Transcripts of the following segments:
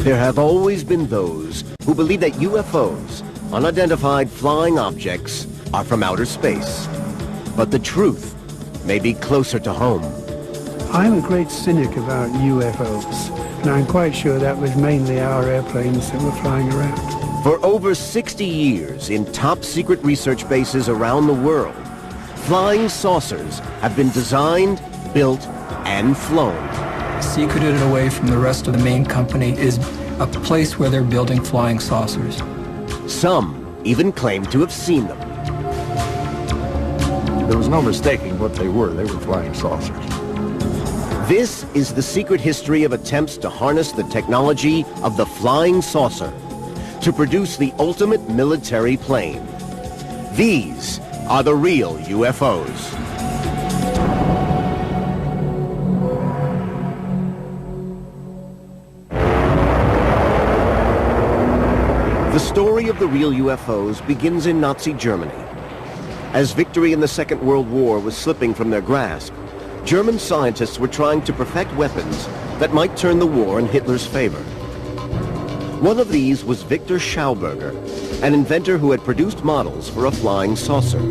There have always been those who believe that UFOs, unidentified flying objects, are from outer space. But the truth may be closer to home. I'm a great cynic about UFOs, and I'm quite sure that was mainly our airplanes that were flying around. For over 60 years, in top-secret research bases around the world, flying saucers have been designed, built, and flown. Secreted away from the rest of the main company is a place where they're building flying saucers. Some even claim to have seen them. There was no mistaking what they were. They were flying saucers. This is the secret history of attempts to harness the technology of the flying saucer to produce the ultimate military plane. These are the real UFOs. The story of the real UFOs begins in Nazi Germany. As victory in the Second World War was slipping from their grasp, German scientists were trying to perfect weapons that might turn the war in Hitler's favor. One of these was Victor Schauberger, an inventor who had produced models for a flying saucer.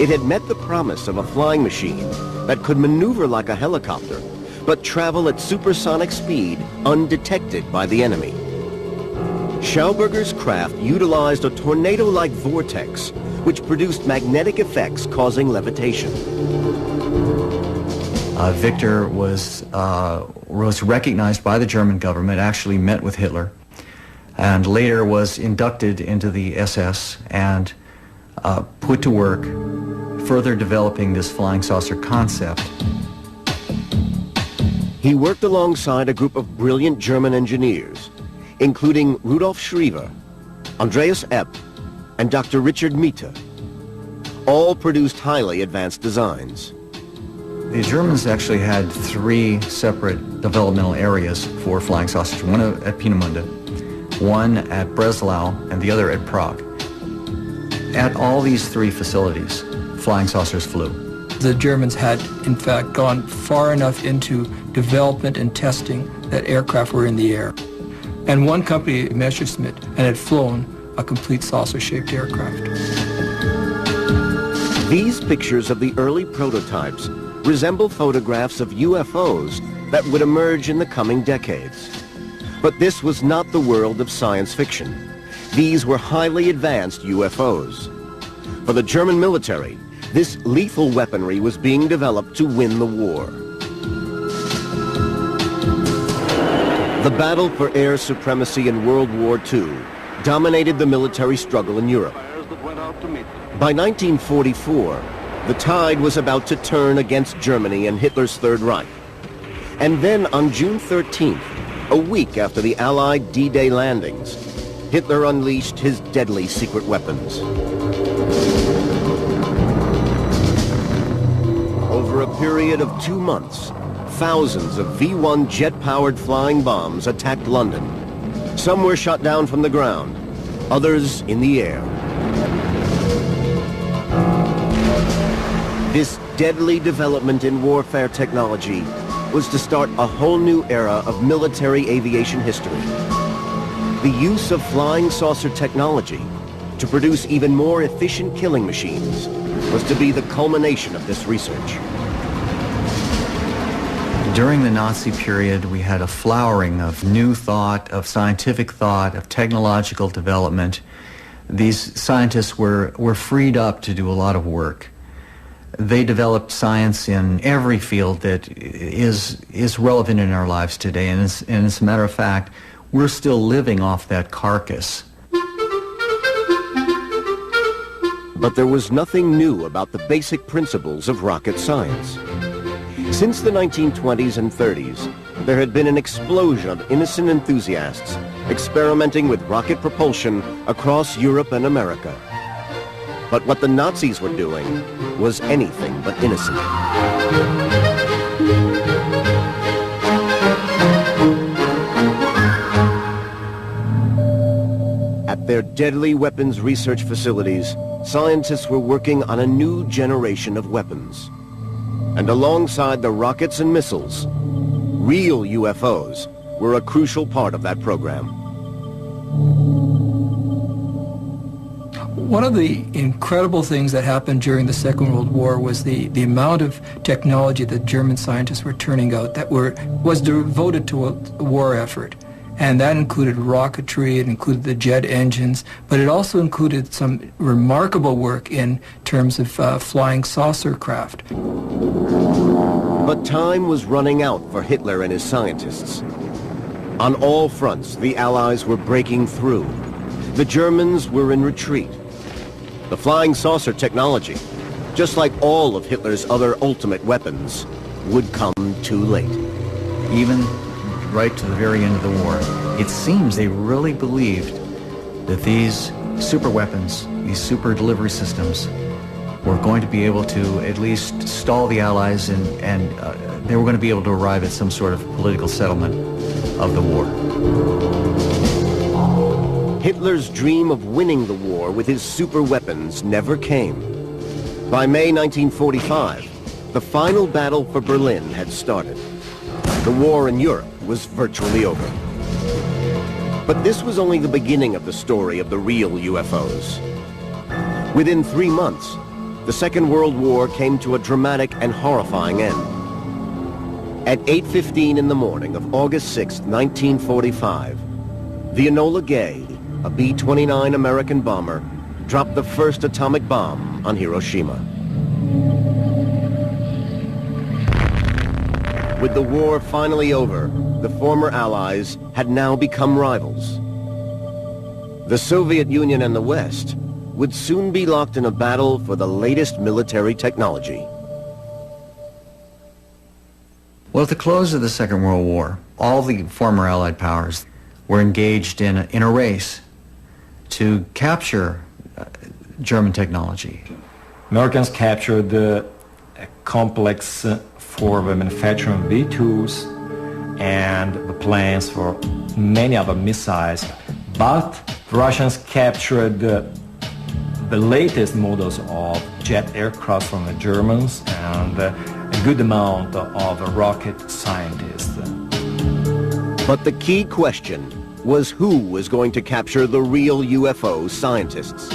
It had met the promise of a flying machine that could maneuver like a helicopter, but travel at supersonic speed undetected by the enemy. Schauberger's craft utilized a tornado-like vortex, which produced magnetic effects causing levitation. Victor was recognized by the German government, actually met with Hitler, and later was inducted into the SS and put to work further developing this flying saucer concept. He worked alongside a group of brilliant German engineers, including Rudolf Schriever, Andreas Epp, and Dr. Richard Miete. All produced highly advanced designs. The Germans actually had three separate developmental areas for flying saucers, one at Peenemünde, one at Breslau, and the other at Prague. At all these three facilities, flying saucers flew. The Germans had, in fact, gone far enough into development and testing that aircraft were in the air. And one company, Messerschmitt, and had flown a complete saucer-shaped aircraft. These pictures of the early prototypes resemble photographs of UFOs that would emerge in the coming decades. But this was not the world of science fiction. These were highly advanced UFOs. For the German military, this lethal weaponry was being developed to win the war. The battle for air supremacy in World War II dominated the military struggle in Europe. By 1944, the tide was about to turn against Germany and Hitler's Third Reich. And then on June 13th, a week after the Allied D-Day landings, Hitler unleashed his deadly secret weapons. Over a period of 2 months, thousands of V-1 jet-powered flying bombs attacked London. Some were shot down from the ground, others in the air. This deadly development in warfare technology was to start a whole new era of military aviation history. The use of flying saucer technology to produce even more efficient killing machines was to be the culmination of this research. During the Nazi period, we had a flowering of new thought, of scientific thought, of technological development. These scientists were freed up to do a lot of work. They developed science in every field that is relevant in our lives today, and as a matter of fact, we're still living off that carcass. But there was nothing new about the basic principles of rocket science. Since the 1920s and 30s, there had been an explosion of innocent enthusiasts experimenting with rocket propulsion across Europe and America. But what the Nazis were doing was anything but innocent. At their deadly weapons research facilities, scientists were working on a new generation of weapons. And alongside the rockets and missiles, real UFOs were a crucial part of that program. One of the incredible things that happened during the Second World War was the amount of technology that German scientists were turning out that was devoted to a war effort. And that included rocketry, it included the jet engines, but it also included some remarkable work in terms of flying saucer craft. But time was running out for Hitler and his scientists. On all fronts, the Allies were breaking through. The Germans were in retreat. The flying saucer technology, just like all of Hitler's other ultimate weapons, would come too late. Even right to the very end of the war, it seems they really believed that these super weapons, these super delivery systems, were going to be able to at least stall the Allies and they were going to be able to arrive at some sort of political settlement of the war. Hitler's dream of winning the war with his super weapons never came. By May 1945, the final battle for Berlin had started. The war in Europe was virtually over. But this was only the beginning of the story of the real UFOs. Within 3 months, the Second World War came to a dramatic and horrifying end. At 8:15 in the morning of August 6, 1945, the Enola Gay, a B-29 American bomber, dropped the first atomic bomb on Hiroshima. With the war finally over, the former Allies had now become rivals. The Soviet Union and the West would soon be locked in a battle for the latest military technology. Well, at the close of the Second World War, all the former Allied powers were engaged in a race to capture German technology. Americans captured a complex for the manufacturing of B-2s and the plans for many other missiles, but the Russians captured the latest models of jet aircraft from the Germans and a good amount of rocket scientists. But the key question was who was going to capture the real UFO scientists.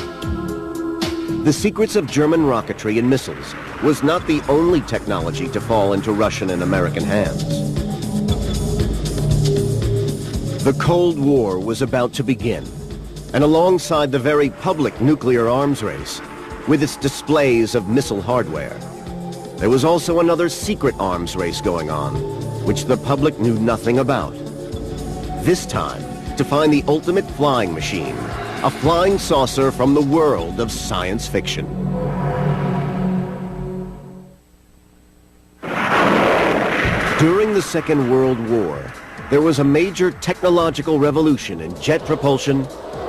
The secrets of German rocketry and missiles was not the only technology to fall into Russian and American hands. The Cold War was about to begin, and alongside the very public nuclear arms race, with its displays of missile hardware, there was also another secret arms race going on, which the public knew nothing about. This time, to find the ultimate flying machine, a flying saucer from the world of science fiction. During the Second World War, there was a major technological revolution in jet propulsion,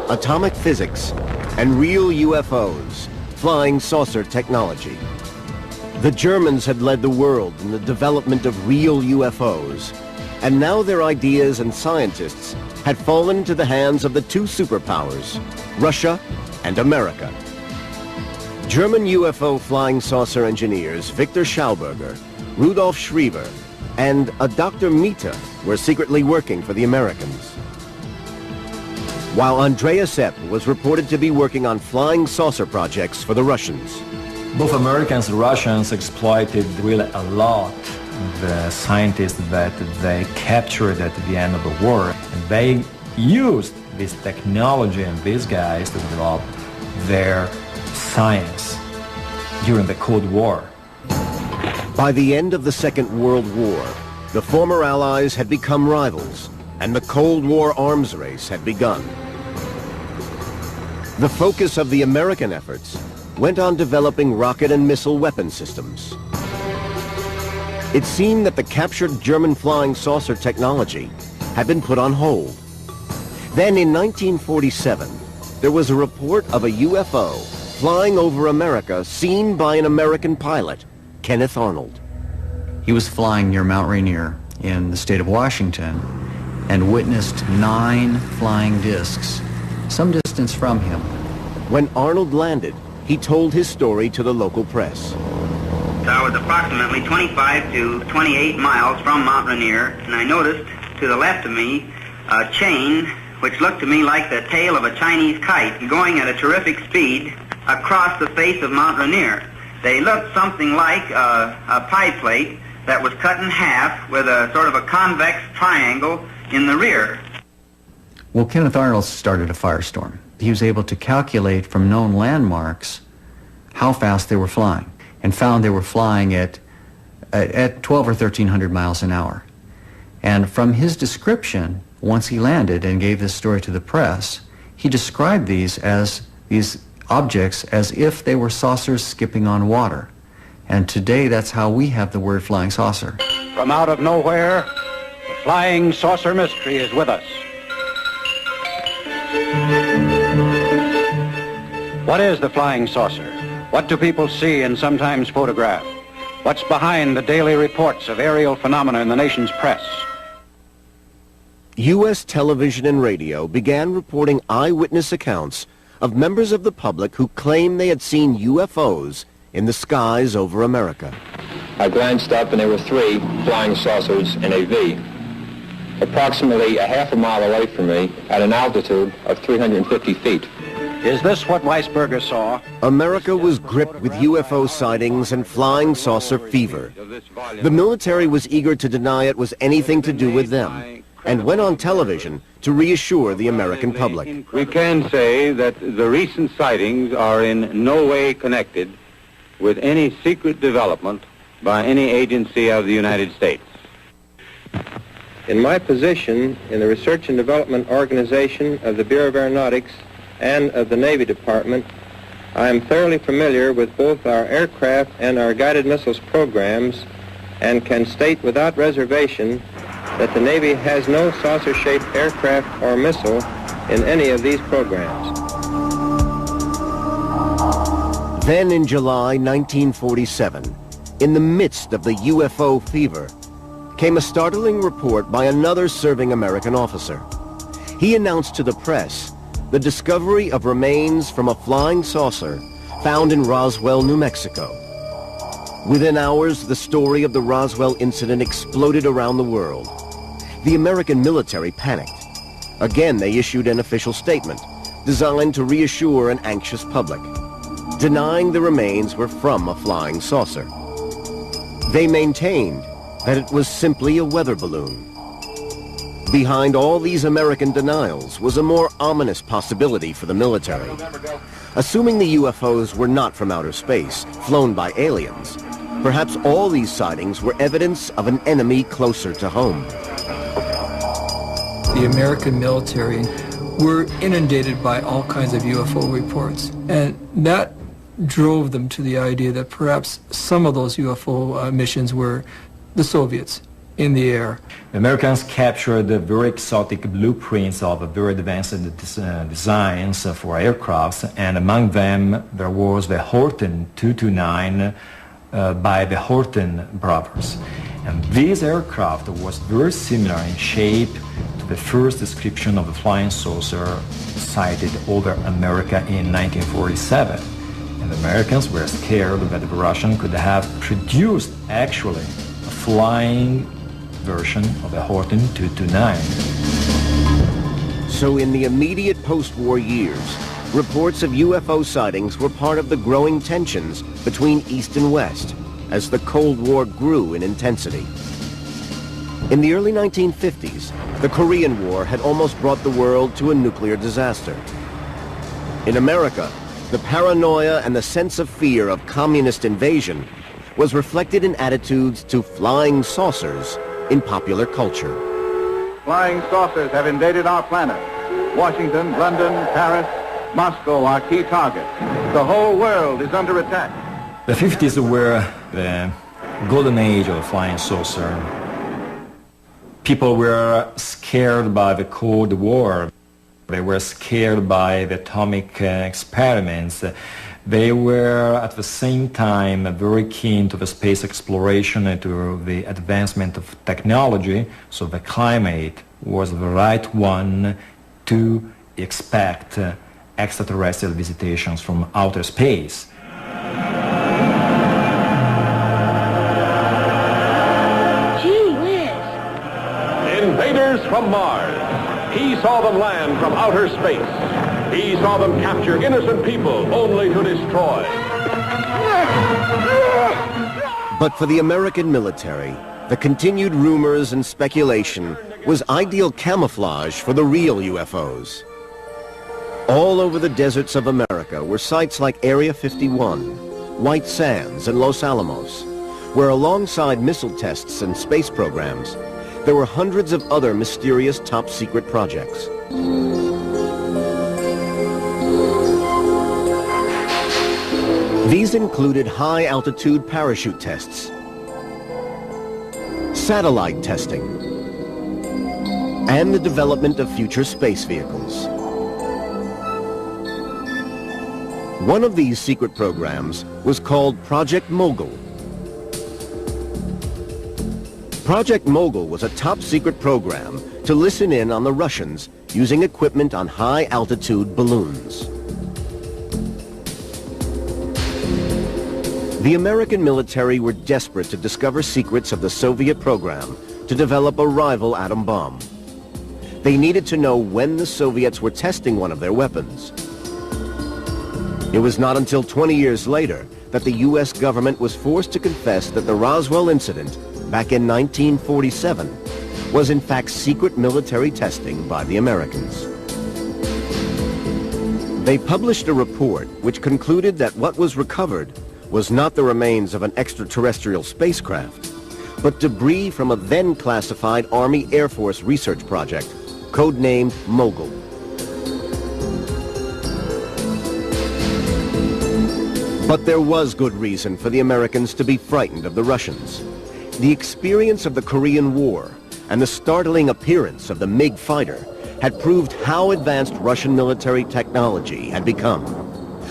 atomic physics, and real UFOs, flying saucer technology. The Germans had led the world in the development of real UFOs, and now their ideas and scientists had fallen into the hands of the two superpowers, Russia and America. German UFO flying saucer engineers Victor Schauberger, Rudolf Schriever, and a Dr. Mita were secretly working for the Americans. While Andreas Sepp was reported to be working on flying saucer projects for the Russians. Both Americans and Russians exploited really a lot the scientists that they captured at the end of the war. And they used this technology and these guys to develop their science during the Cold War. By the end of the Second World War, the former Allies had become rivals, and the Cold War arms race had begun. The focus of the American efforts went on developing rocket and missile weapon systems. It seemed that the captured German flying saucer technology had been put on hold. Then in 1947, there was a report of a UFO flying over America seen by an American pilot, Kenneth Arnold. He was flying near Mount Rainier in the state of Washington and witnessed 9 flying discs some distance from him. When Arnold landed, he told his story to the local press. I was approximately 25 to 28 miles from Mount Rainier, and I noticed to the left of me a chain which looked to me like the tail of a Chinese kite going at a terrific speed across the face of Mount Rainier. They looked something like a pie plate that was cut in half with a sort of a convex triangle in the rear. Well, Kenneth Arnold started a firestorm. He was able to calculate from known landmarks how fast they were flying, and found they were flying at 12 or 1,300 miles an hour. And from his description, once he landed and gave this story to the press, he described these objects as if they were saucers skipping on water. And today, that's how we have the word flying saucer. From out of nowhere, the flying saucer mystery is with us. What is the flying saucer? What do people see and sometimes photograph? What's behind the daily reports of aerial phenomena in the nation's press? U.S. television and radio began reporting eyewitness accounts of members of the public who claimed they had seen UFOs in the skies over America. I glanced up and there were 3 flying saucers in a V, approximately a half a mile away from me at an altitude of 350 feet. Is this what Weisberger saw? America was gripped with UFO sightings and flying saucer fever. The military was eager to deny it was anything to do with them, and went on television to reassure the American public. We can say that the recent sightings are in no way connected with any secret development by any agency of the United States. In my position in the Research and Development Organization of the Bureau of Aeronautics and of the Navy Department, I am thoroughly familiar with both our aircraft and our guided missiles programs, and can state without reservation that the Navy has no saucer-shaped aircraft or missile in any of these programs. Then in July 1947, in the midst of the UFO fever, came a startling report by another serving American officer. He announced to the press the discovery of remains from a flying saucer found in Roswell, New Mexico. Within hours, the story of the Roswell incident exploded around the world. The American military panicked. Again, they issued an official statement designed to reassure an anxious public, denying the remains were from a flying saucer. They maintained that it was simply a weather balloon. Behind all these American denials was a more ominous possibility for the military. Assuming the UFOs were not from outer space, flown by aliens, perhaps all these sightings were evidence of an enemy closer to home. The American military were inundated by all kinds of UFO reports, and that drove them to the idea that perhaps some of those UFO missions were the Soviets in the air. The Americans captured the very exotic blueprints of very advanced designs for aircrafts, and among them there was the Horten 229 by the Horten brothers. And this aircraft was very similar in shape to the first description of the flying saucer sighted over America in 1947. And the Americans were scared that the Russians could have produced actually a flying version of the Horten 229. So in the immediate post-war years, reports of UFO sightings were part of the growing tensions between East and West as the Cold War grew in intensity. In the early 1950s, the Korean War had almost brought the world to a nuclear disaster. In America, the paranoia and the sense of fear of communist invasion was reflected in attitudes to flying saucers in popular culture. Flying saucers have invaded our planet. Washington, London, Paris, Moscow are key targets. The whole world is under attack. The 50s were the golden age of the flying saucer. People were scared by the Cold War. They were scared by the atomic experiments. They were at the same time very keen to the space exploration and to the advancement of technology, so the climate was the right one to expect extraterrestrial visitations from outer space. Invaders from Mars. He saw them land from outer space. He saw them capture innocent people only to destroy. But for the American military, the continued rumors and speculation was ideal camouflage for the real UFOs. All over the deserts of America were sites like Area 51, White Sands, and Los Alamos, where alongside missile tests and space programs, there were hundreds of other mysterious top-secret projects. These included high-altitude parachute tests, satellite testing, and the development of future space vehicles. One of these secret programs was called Project Mogul. Project Mogul was a top-secret program to listen in on the Russians using equipment on high-altitude balloons. The American military were desperate to discover secrets of the Soviet program to develop a rival atom bomb. They needed to know when the Soviets were testing one of their weapons. It was not until 20 years later that the U.S. government was forced to confess that the Roswell incident back in 1947 was in fact secret military testing by the Americans. They published a report which concluded that what was recovered was not the remains of an extraterrestrial spacecraft, but debris from a then classified Army Air Force research project, codenamed Mogul. But there was good reason for the Americans to be frightened of the Russians. The experience of the Korean War and the startling appearance of the MiG fighter had proved how advanced Russian military technology had become.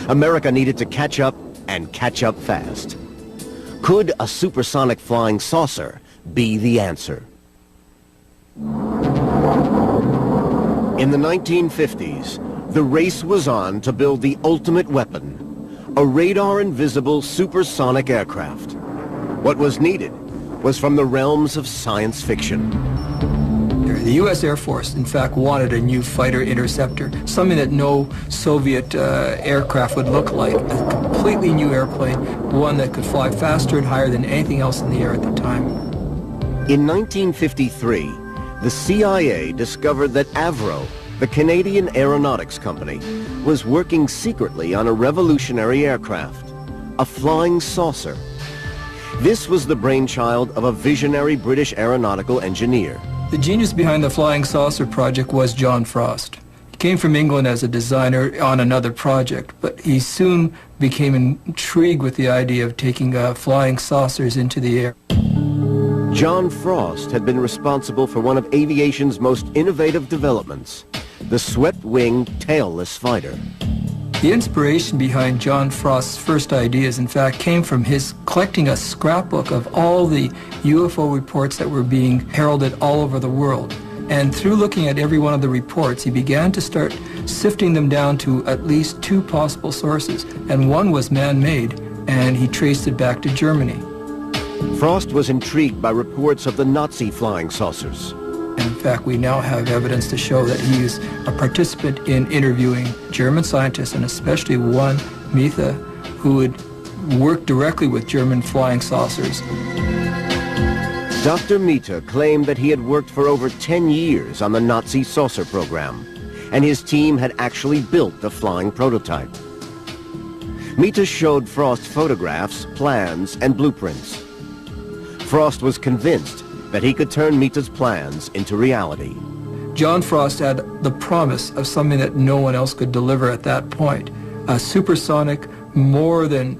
America needed to catch up, and catch up fast. Could a supersonic flying saucer be the answer? In the 1950s, the race was on to build the ultimate weapon, a radar-invisible supersonic aircraft. What was needed was from the realms of science fiction. The U.S. Air Force, in fact, wanted a new fighter interceptor, something that no Soviet aircraft would look like, a completely new airplane, one that could fly faster and higher than anything else in the air at the time. In 1953, the CIA discovered that Avro, the Canadian aeronautics company, was working secretly on a revolutionary aircraft, a flying saucer. This was the brainchild of a visionary British aeronautical engineer. The genius behind the Flying Saucer project was John Frost. He came from England as a designer on another project, but he soon became intrigued with the idea of taking flying saucers into the air. John Frost had been responsible for one of aviation's most innovative developments, the swept-wing tailless fighter. The inspiration behind John Frost's first ideas, in fact, came from his collecting a scrapbook of all the UFO reports that were being heralded all over the world. And through looking at every one of the reports, he began to start sifting them down to at least two possible sources. And one was man-made, and he traced it back to Germany. Frost was intrigued by reports of the Nazi flying saucers. In fact, we now have evidence to show that he is a participant in interviewing German scientists, and especially one, Mita, who would work directly with German flying saucers. Dr. Mita claimed that he had worked for over 10 years on the Nazi saucer program, and his team had actually built the flying prototype. Mita showed Frost photographs, plans, and blueprints. Frost was convinced that he could turn Mita's plans into reality. John Frost had the promise of something that no one else could deliver at that point, a supersonic, more than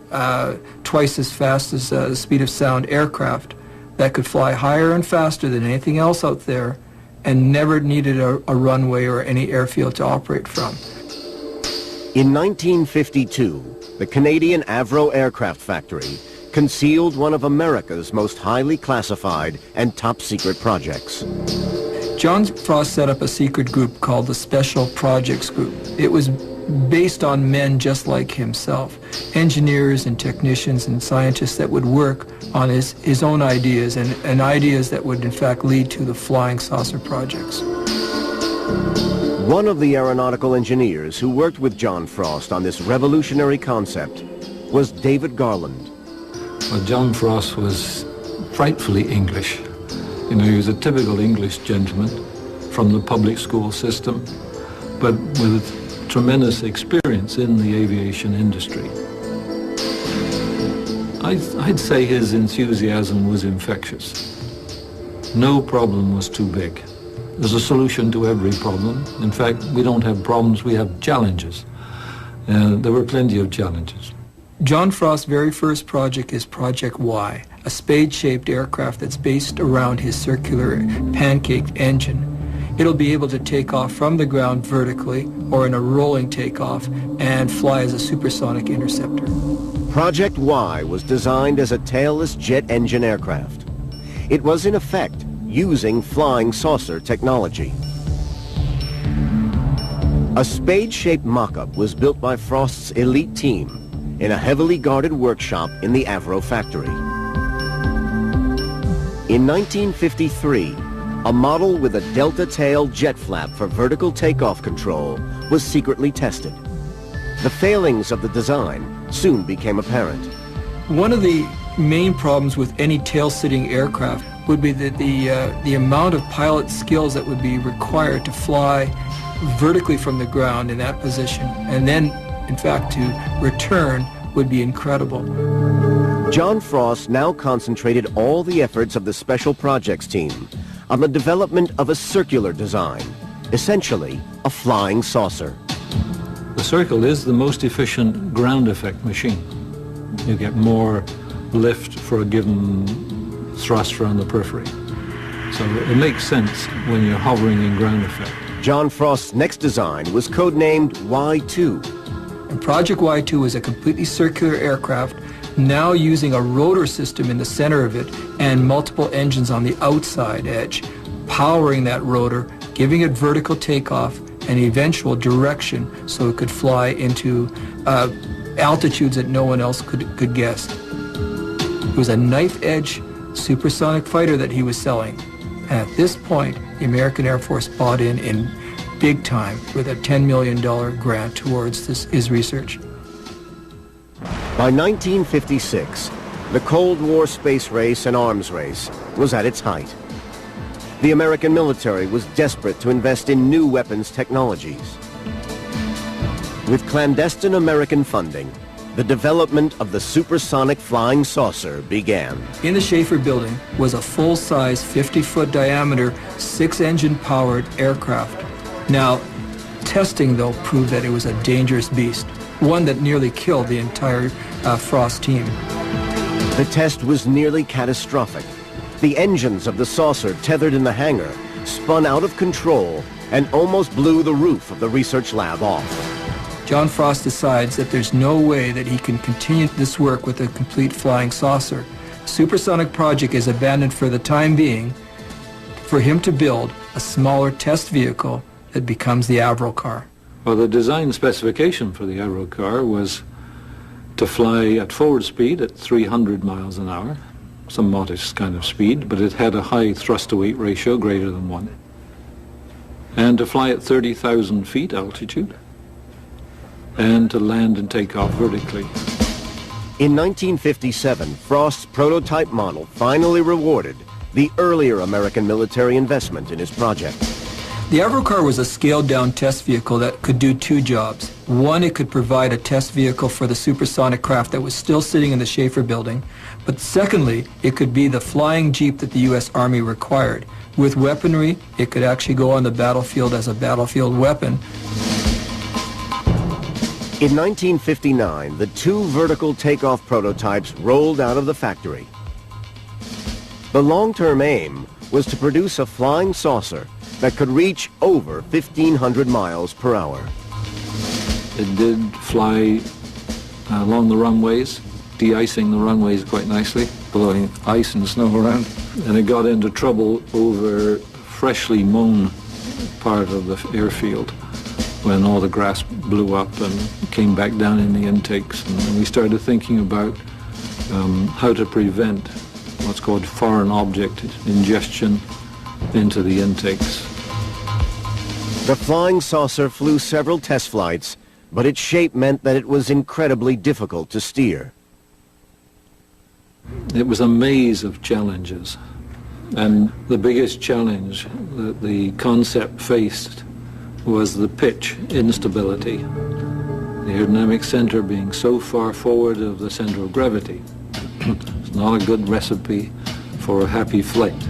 twice as fast as the speed of sound aircraft that could fly higher and faster than anything else out there and never needed a runway or any airfield to operate from. In 1952, the Canadian Avro Aircraft Factory concealed one of America's most highly classified and top-secret projects. John Frost set up a secret group called the Special Projects Group. It was based on men just like himself, engineers and technicians and scientists that would work on his own ideas and ideas that would in fact lead to the flying saucer projects. One of the aeronautical engineers who worked with John Frost on this revolutionary concept was David Garland. Well, John Frost was frightfully English. You know, he was a typical English gentleman from the public school system, but with tremendous experience in the aviation industry. I'd say his enthusiasm was infectious. No problem was too big. There's a solution to every problem. In fact, we don't have problems, we have challenges. There were plenty of challenges. John Frost's very first project is Project Y, a spade-shaped aircraft that's based around his circular pancake engine. It'll be able to take off from the ground vertically or in a rolling takeoff and fly as a supersonic interceptor. Project Y was designed as a tailless jet engine aircraft. It was in effect using flying saucer technology. A spade-shaped mock-up was built by Frost's elite team in a heavily guarded workshop in the Avro factory. In 1953, a model with a delta tail jet flap for vertical takeoff control was secretly tested. The failings of the design soon became apparent. One of the main problems with any tail-sitting aircraft would be that the amount of pilot skills that would be required to fly vertically from the ground in that position, and then, in fact, to return would be incredible. John Frost now concentrated all the efforts of the Special Projects team on the development of a circular design, essentially a flying saucer. The Circle is the most efficient ground effect machine. You get more lift for a given thrust around the periphery. So it makes sense when you're hovering in ground effect. John Frost's next design was codenamed Y2. And Project Y2 is a completely circular aircraft, now using a rotor system in the center of it and multiple engines on the outside edge, powering that rotor, giving it vertical takeoff and eventual direction so it could fly into altitudes that no one else could guess. It was a knife-edge supersonic fighter that he was selling. And at this point, the American Air Force bought in big time with a $10 million grant towards his research. By 1956, the Cold War space race and arms race was at its height. The American military was desperate to invest in new weapons technologies. With clandestine American funding, the development of the supersonic flying saucer began. In the Schaefer building was a full-size 50-foot diameter, 6-engine powered aircraft. Now, testing though proved that it was a dangerous beast, one that nearly killed the entire Frost team. The test was nearly catastrophic. The engines of the saucer tethered in the hangar spun out of control and almost blew the roof of the research lab off. John Frost decides that there's no way that he can continue this work with a complete flying saucer. Supersonic project is abandoned for the time being for him to build a smaller test vehicle that becomes the Avro car. Well, the design specification for the Avro car was to fly at forward speed at 300 miles an hour, some modest kind of speed, but it had a high thrust-to-weight ratio greater than 1. And to fly at 30,000 feet altitude, and to land and take off vertically. In 1957, Frost's prototype model finally rewarded the earlier American military investment in his project. The Avro car was a scaled-down test vehicle that could do two jobs. One, it could provide a test vehicle for the supersonic craft that was still sitting in the Schaefer building, but secondly, it could be the flying jeep that the U.S. Army required. With weaponry, it could actually go on the battlefield as a battlefield weapon. In 1959, the two vertical takeoff prototypes rolled out of the factory. The long-term aim was to produce a flying saucer that could reach over 1,500 miles per hour. It did fly along the runways, de-icing the runways quite nicely, blowing ice and snow around. And it got into trouble over freshly mown part of the airfield when all the grass blew up and came back down in the intakes. And we started thinking about how to prevent what's called foreign object ingestion into the intakes. The flying saucer flew several test flights, but its shape meant that it was incredibly difficult to steer. It was a maze of challenges, and the biggest challenge that the concept faced was the pitch instability. The aerodynamic center being so far forward of the center of gravity. It's not a good recipe for a happy flight.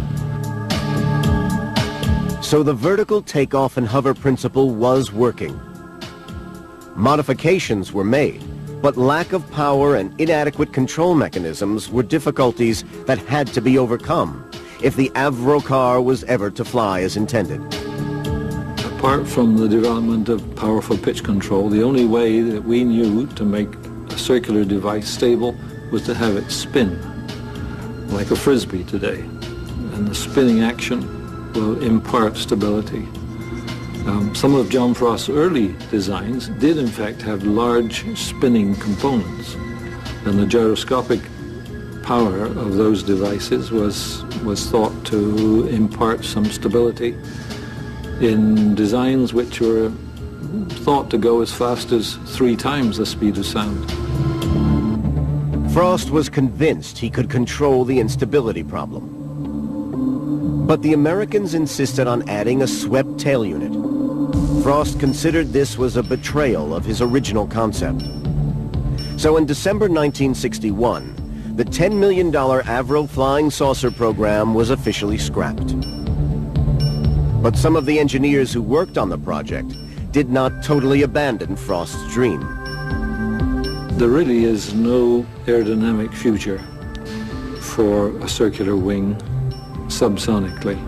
So the vertical takeoff and hover principle was working. Modifications were made, but lack of power and inadequate control mechanisms were difficulties that had to be overcome if the Avro car was ever to fly as intended. Apart from the development of powerful pitch control, the only way that we knew to make a circular device stable was to have it spin, like a frisbee today. And the spinning action will impart stability. Some of John Frost's early designs did in fact have large spinning components, and the gyroscopic power of those devices was thought to impart some stability in designs which were thought to go as fast as 3 times the speed of sound. Frost was convinced he could control the instability problem. But the Americans insisted on adding a swept tail unit. Frost considered this was a betrayal of his original concept. So in December 1961, the $10 million Avro flying saucer program was officially scrapped. But some of the engineers who worked on the project did not totally abandon Frost's dream. There really is no aerodynamic future for a circular wing subsonically.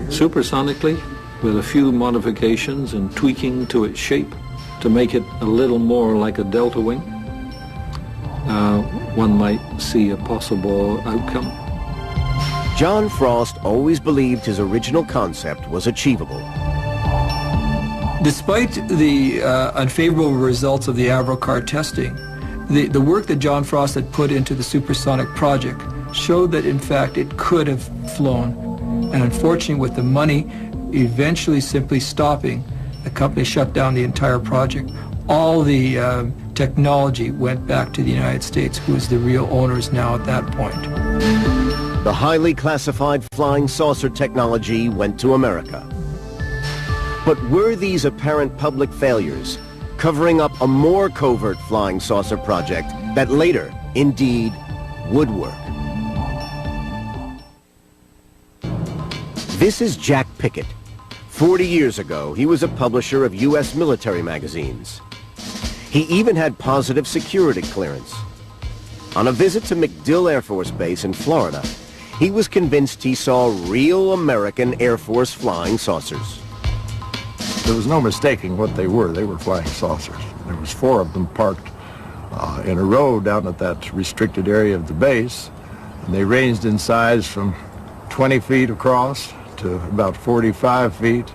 Supersonically, with a few modifications and tweaking to its shape to make it a little more like a delta wing, one might see a possible outcome. John Frost always believed his original concept was achievable. Despite the unfavorable results of the Avro car testing, the work that John Frost had put into the supersonic project showed that in fact it could have flown. And unfortunately, with the money eventually simply stopping, the company shut down the entire project. All the technology went back to the United States, who is the real owners now at that point. The highly classified flying saucer technology went to America. But were these apparent public failures covering up a more covert flying saucer project that later, indeed, would work? This is Jack Pickett. 40 years ago, he was a publisher of U.S. military magazines. He even had positive security clearance. On a visit to MacDill Air Force Base in Florida, he was convinced he saw real American Air Force flying saucers. There was no mistaking what they were. They were flying saucers. There was 4 of them parked in a row down at that restricted area of the base, and they ranged in size from 20 feet across to about 45 feet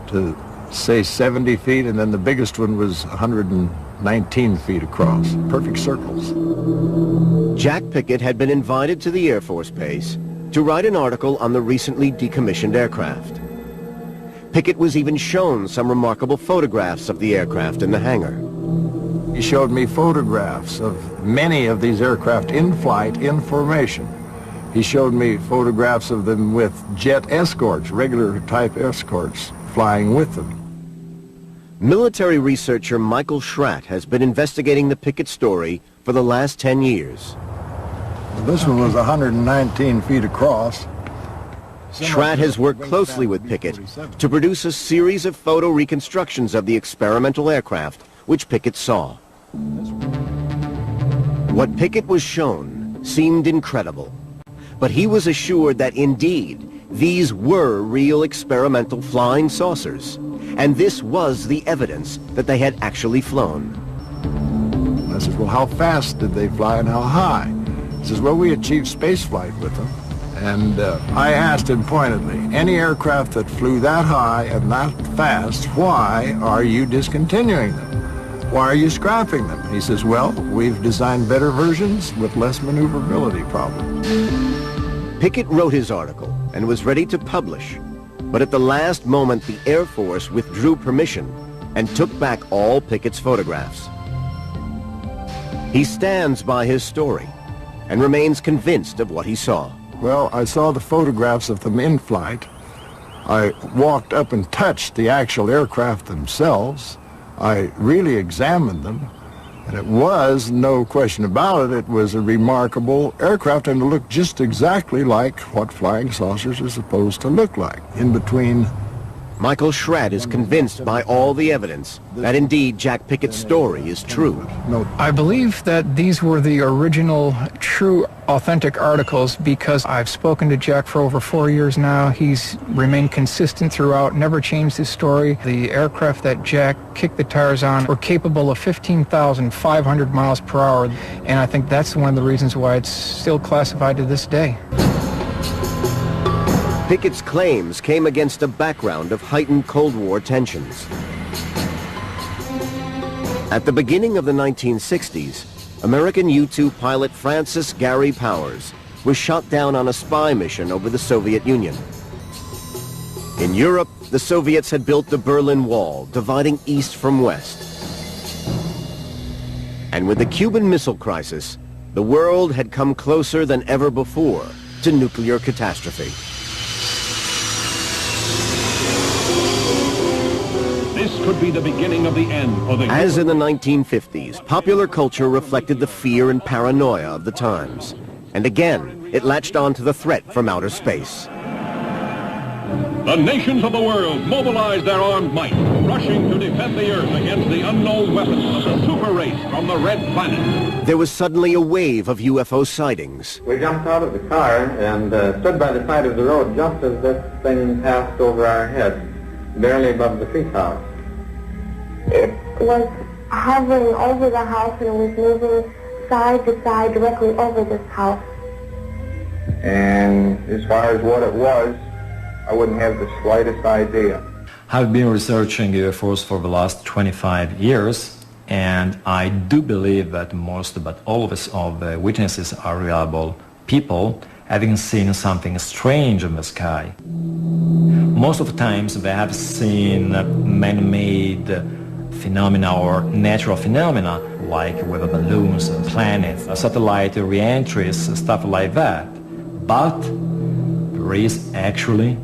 to, say, 70 feet, and then the biggest one was 119 feet across. Perfect circles. Jack Pickett had been invited to the Air Force Base to write an article on the recently decommissioned aircraft. Pickett was even shown some remarkable photographs of the aircraft in the hangar. He showed me photographs of many of these aircraft in flight, in formation. He showed me photographs of them with jet escorts, regular type escorts, flying with them. Military researcher Michael Schratt has been investigating the Pickett story for the last 10 years. This one was 119 feet across. Schratt has worked closely with Pickett to produce a series of photo reconstructions of the experimental aircraft which Pickett saw. What Pickett was shown seemed incredible, but he was assured that indeed these were real experimental flying saucers, and this was the evidence that they had actually flown. I said, well, how fast did they fly and how high? He says, well, we achieved space flight with them. And I asked him pointedly, any aircraft that flew that high and that fast, why are you discontinuing them? Why are you scrapping them? He says, well, we've designed better versions with less maneuverability problems. Pickett wrote his article and was ready to publish, But at the last moment, the Air Force withdrew permission and took back all Pickett's photographs. He stands by his story and remains convinced of what he saw. Well, I saw the photographs of them in flight. I walked up and touched the actual aircraft themselves. I really examined them, and it was, no question about it, it was a remarkable aircraft, and it looked just exactly like what flying saucers are supposed to look like, in between. Michael Schratt is convinced by all the evidence that indeed Jack Pickett's story is true. I believe that these were the original, true, authentic articles because I've spoken to Jack for over 4 years now. He's remained consistent throughout, never changed his story. The aircraft that Jack kicked the tires on were capable of 15,500 miles per hour, and I think that's one of the reasons why it's still classified to this day. Pickett's claims came against a background of heightened Cold War tensions. At the beginning of the 1960s, American U-2 pilot Francis Gary Powers was shot down on a spy mission over the Soviet Union. In Europe, the Soviets had built the Berlin Wall, dividing east from west. And with the Cuban Missile Crisis, the world had come closer than ever before to nuclear catastrophe. This could be the beginning of the end for the... As in the 1950s, popular culture reflected the fear and paranoia of the times. And again, it latched on to the threat from outer space. The nations of the world mobilized their armed might, rushing to defend the Earth against the unknown weapons of the super race from the Red Planet. There was suddenly a wave of UFO sightings. We jumped out of the car and stood by the side of the road just as this thing passed over our heads, barely above the treetops. It was hovering over the house and it was moving side to side directly over this house. And as far as what it was, I wouldn't have the slightest idea. I've been researching UFOs for the last 25 years, and I do believe that most, but all of us, of the witnesses are reliable people having seen something strange in the sky. Most of the times they have seen man-made phenomena or natural phenomena, like weather balloons, planets, satellite re-entries, stuff like that. But there is actually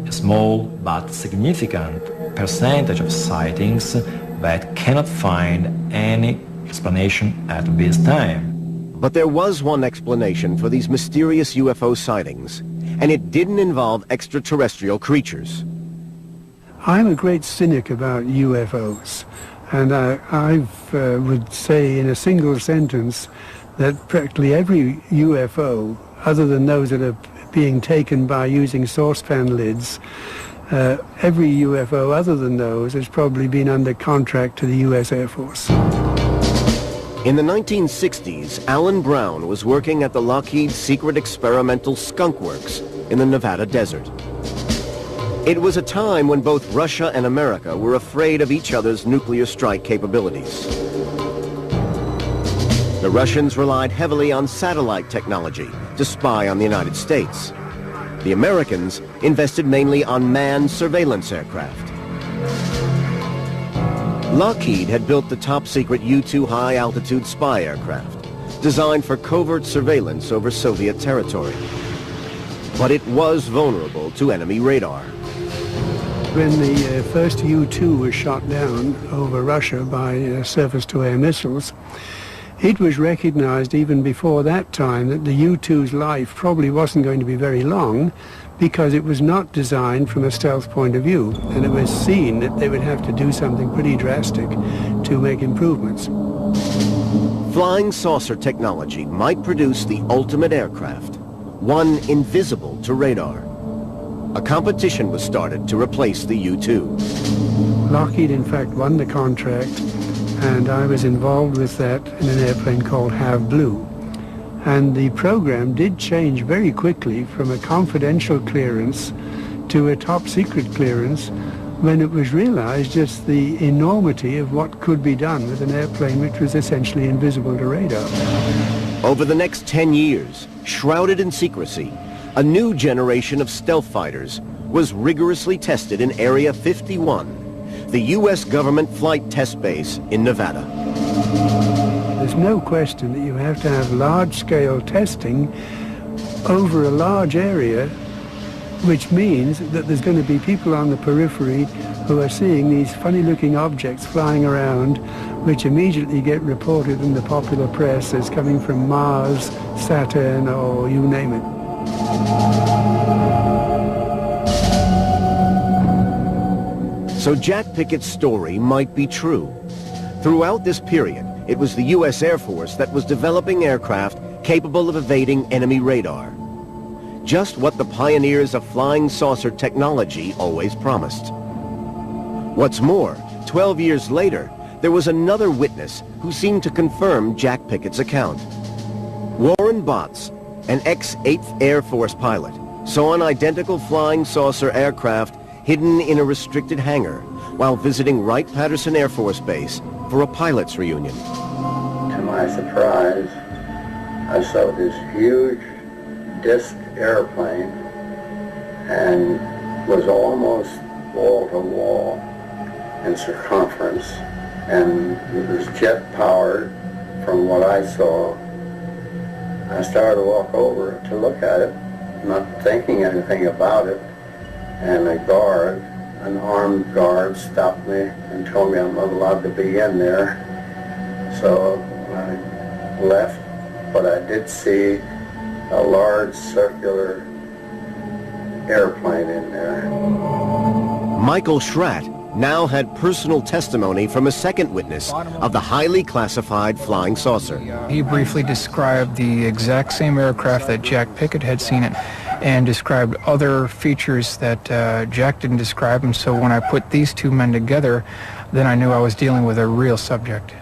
a small but significant percentage of sightings that cannot find any explanation at this time. But there was one explanation for these mysterious UFO sightings, and it didn't involve extraterrestrial creatures. I'm a great cynic about UFOs, and I would say in a single sentence that practically every UFO, other than those that are being taken by using saucepan lids, every UFO other than those has probably been under contract to the U.S. Air Force. In the 1960s, Alan Brown was working at the Lockheed Secret Experimental Skunk Works in the Nevada desert. It was a time when both Russia and America were afraid of each other's nuclear strike capabilities. The Russians relied heavily on satellite technology to spy on the United States. The Americans invested mainly on manned surveillance aircraft. Lockheed had built the top-secret U-2 high-altitude spy aircraft, designed for covert surveillance over Soviet territory. But it was vulnerable to enemy radar. When the first U-2 was shot down over Russia by surface-to-air missiles, it was recognized even before that time that the U-2's life probably wasn't going to be very long because it was not designed from a stealth point of view, and it was seen that they would have to do something pretty drastic to make improvements. Flying saucer technology might produce the ultimate aircraft, one invisible to radar. A competition was started to replace the U-2. Lockheed, in fact, won the contract, and I was involved with that in an airplane called Have Blue. And the program did change very quickly from a confidential clearance to a top-secret clearance when it was realized just the enormity of what could be done with an airplane which was essentially invisible to radar. Over the next 10 years, shrouded in secrecy, A new generation of stealth fighters was rigorously tested in Area 51, the U.S. government flight test base in Nevada. There's no question that you have to have large-scale testing over a large area, which means that there's going to be people on the periphery who are seeing these funny-looking objects flying around, which immediately get reported in the popular press as coming from Mars, Saturn, or you name it. So Jack Pickett's story might be true. Throughout this period, it was the U.S. Air Force that was developing aircraft capable of evading enemy radar. Just what the pioneers of flying saucer technology always promised. What's more, 12 years later, there was another witness who seemed to confirm Jack Pickett's account. Warren Botts, an ex-8th Air Force pilot, saw an identical flying saucer aircraft hidden in a restricted hangar while visiting Wright-Patterson Air Force Base for a pilot's reunion. To my surprise, I saw this huge disc airplane and was almost wall-to-wall in circumference, and it was jet-powered from what I saw. I started to walk over to look at it, not thinking anything about it, and a guard, an armed guard, stopped me and told me I'm not allowed to be in there. So I left, but I did see a large circular airplane in there. Michael Schratt now had personal testimony from a second witness of the highly classified flying saucer. He briefly described the exact same aircraft that Jack Pickett had seen it, and described other features that Jack didn't describe, and so when I put these two men together, then I knew I was dealing with a real subject.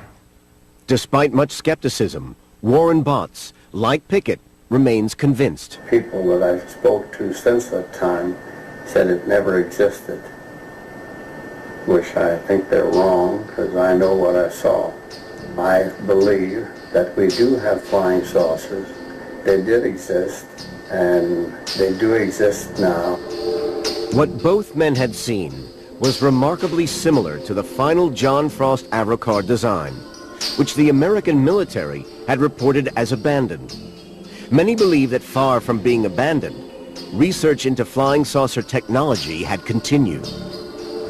Despite much skepticism, Warren Botts, like Pickett, remains convinced. People that I spoke to since that time said it never existed, which I think they're wrong, because I know what I saw. I believe that we do have flying saucers. They did exist, and they do exist now. What both men had seen was remarkably similar to the final John Frost Avrocard design, which the American military had reported as abandoned. Many believe that far from being abandoned, research into flying saucer technology had continued.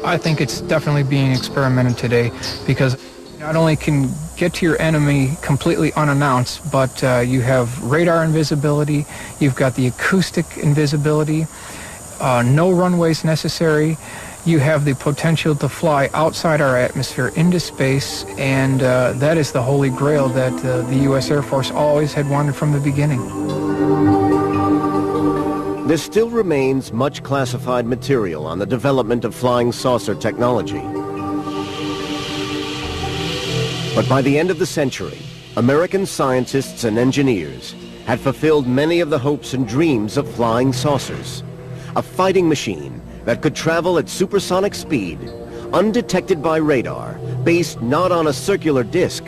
I think it's definitely being experimented today, because not only can get to your enemy completely unannounced, but you have radar invisibility, you've got the acoustic invisibility, no runways necessary, you have the potential to fly outside our atmosphere into space, and that is the holy grail that the U.S. Air Force always had wanted from the beginning. There still remains much classified material on the development of flying saucer technology. But by the end of the century, American scientists and engineers had fulfilled many of the hopes and dreams of flying saucers. A fighting machine that could travel at supersonic speed, undetected by radar, based not on a circular disc,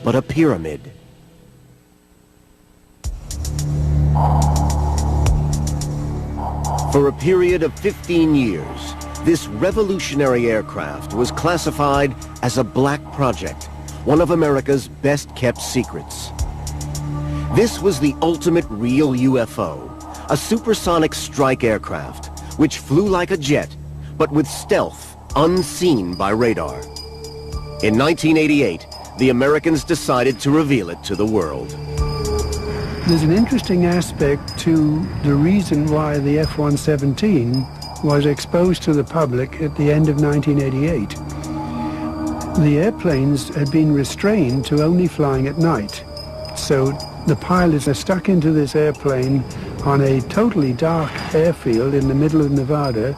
but a pyramid. For a period of 15 years, this revolutionary aircraft was classified as a black project, one of America's best-kept secrets. This was the ultimate real UFO, a supersonic strike aircraft, which flew like a jet, but with stealth unseen by radar. In 1988, the Americans decided to reveal it to the world. There's an interesting aspect to the reason why the F-117 was exposed to the public at the end of 1988. The airplanes had been restrained to only flying at night. So the pilots are stuck into this airplane on a totally dark airfield in the middle of Nevada.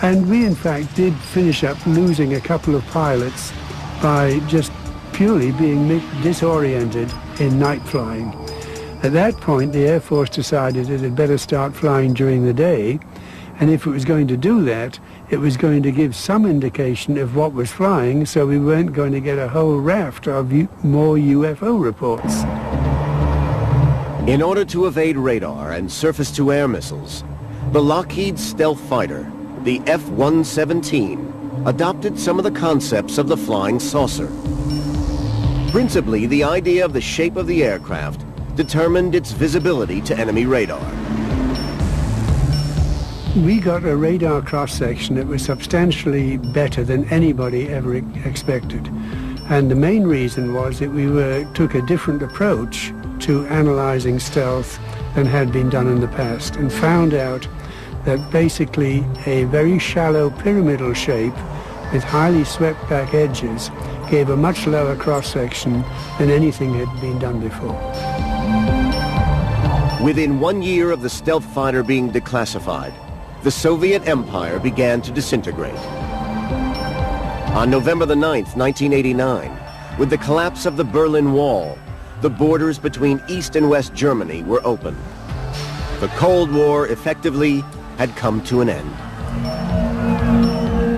And we, in fact, did finish up losing a couple of pilots by just purely being disoriented in night flying. At that point, the Air Force decided it had better start flying during the day, and if it was going to do that, it was going to give some indication of what was flying, so we weren't going to get a whole raft of more UFO reports. In order to evade radar and surface-to-air missiles, the Lockheed stealth fighter, the F-117, adopted some of the concepts of the flying saucer. Principally, the idea of the shape of the aircraft determined its visibility to enemy radar. We got a radar cross-section that was substantially better than anybody ever expected. And the main reason was that we took a different approach to analyzing stealth than had been done in the past, and found out that basically a very shallow pyramidal shape with highly swept back edges gave a much lower cross-section than anything had been done before. Within 1 year of the stealth fighter being declassified, the Soviet Empire began to disintegrate. On November the 9th, 1989, with the collapse of the Berlin Wall, the borders between East and West Germany were open. The Cold War effectively had come to an end.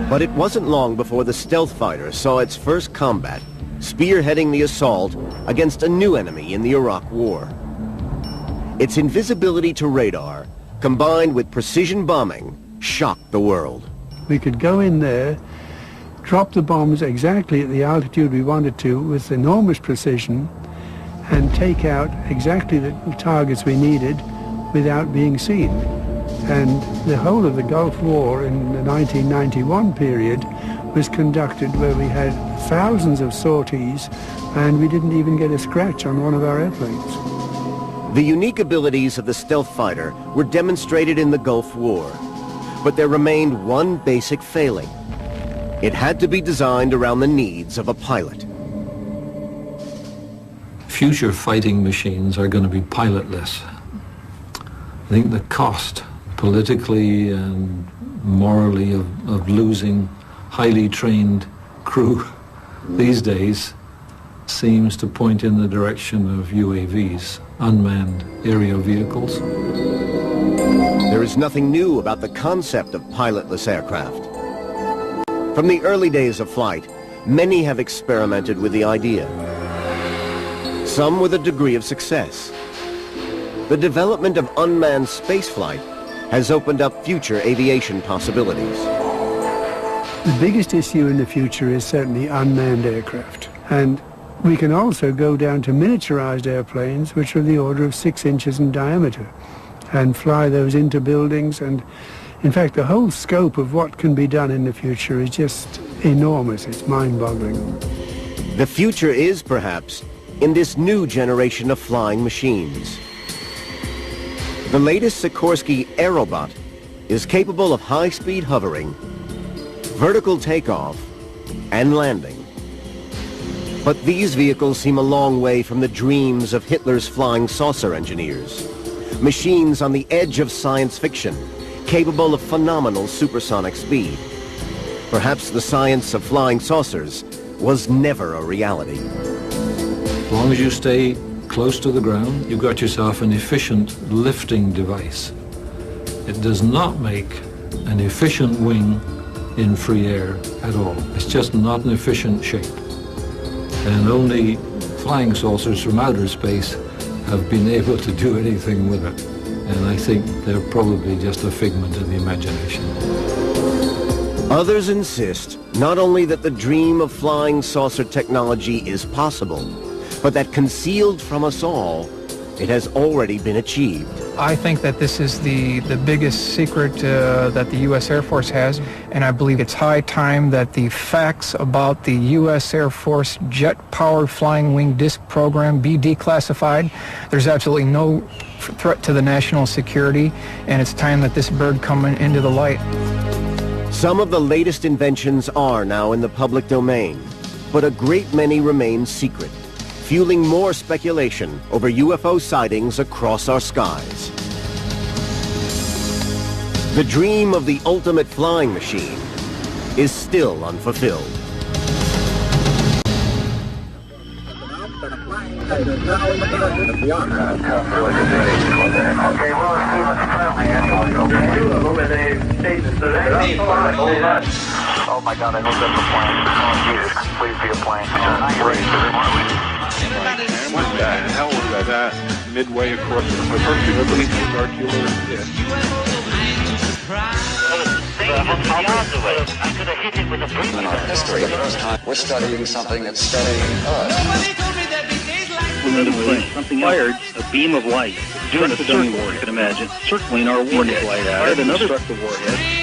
But it wasn't long before the stealth fighter saw its first combat, spearheading the assault against a new enemy in the Iraq War. Its invisibility to radar, combined with precision bombing, shocked the world. We could go in there, drop the bombs exactly at the altitude we wanted to with enormous precision, and take out exactly the targets we needed without being seen. And the whole of the Gulf War in the 1991 period was conducted where we had thousands of sorties and we didn't even get a scratch on one of our airplanes. The unique abilities of the stealth fighter were demonstrated in the Gulf War, but there remained one basic failing. It had to be designed around the needs of a pilot. Future fighting machines are going to be pilotless. I think the cost, politically and morally, of losing highly trained crew these days seems to point in the direction of UAVs, unmanned aerial vehicles. There is nothing new about the concept of pilotless aircraft. From the early days of flight, many have experimented with the idea. Some with a degree of success. The development of unmanned spaceflight has opened up future aviation possibilities. The biggest issue in the future is certainly unmanned aircraft. And we can also go down to miniaturized airplanes, which are the order of 6 inches in diameter, and fly those into buildings. And in fact, the whole scope of what can be done in the future is just enormous. It's mind-boggling. The future is, perhaps, in this new generation of flying machines. The latest Sikorsky Aerobot is capable of high-speed hovering, vertical takeoff, and landing. But these vehicles seem a long way from the dreams of Hitler's flying saucer engineers. Machines on the edge of science fiction, capable of phenomenal supersonic speed. Perhaps the science of flying saucers was never a reality. As long as you stay close to the ground, you've got yourself an efficient lifting device. It does not make an efficient wing in free air at all. It's just not an efficient shape. And only flying saucers from outer space have been able to do anything with it. And I think they're probably just a figment of the imagination. Others insist not only that the dream of flying saucer technology is possible, but that concealed from us all, it has already been achieved. I think that this is the biggest secret that the U.S. Air Force has, and I believe it's high time that the facts about the U.S. Air Force jet-powered flying wing disc program be declassified. There's absolutely no threat to the national security, and it's time that this bird come into the light. Some of the latest inventions are now in the public domain, but a great many remain secret, fueling more speculation over UFO sightings across our skies. The dream of the ultimate flying machine is still unfulfilled. Oh my God, I know that's a plane. Jesus, please be a plane. What the hell was that? midway across the perfectly circular disc. 100 yards away. I could have hit it with a brick. In our history, for the first time, we're studying something that's studying us. Something fired a beam of light during a circle, you can imagine, circling our warhead. Fired another warhead.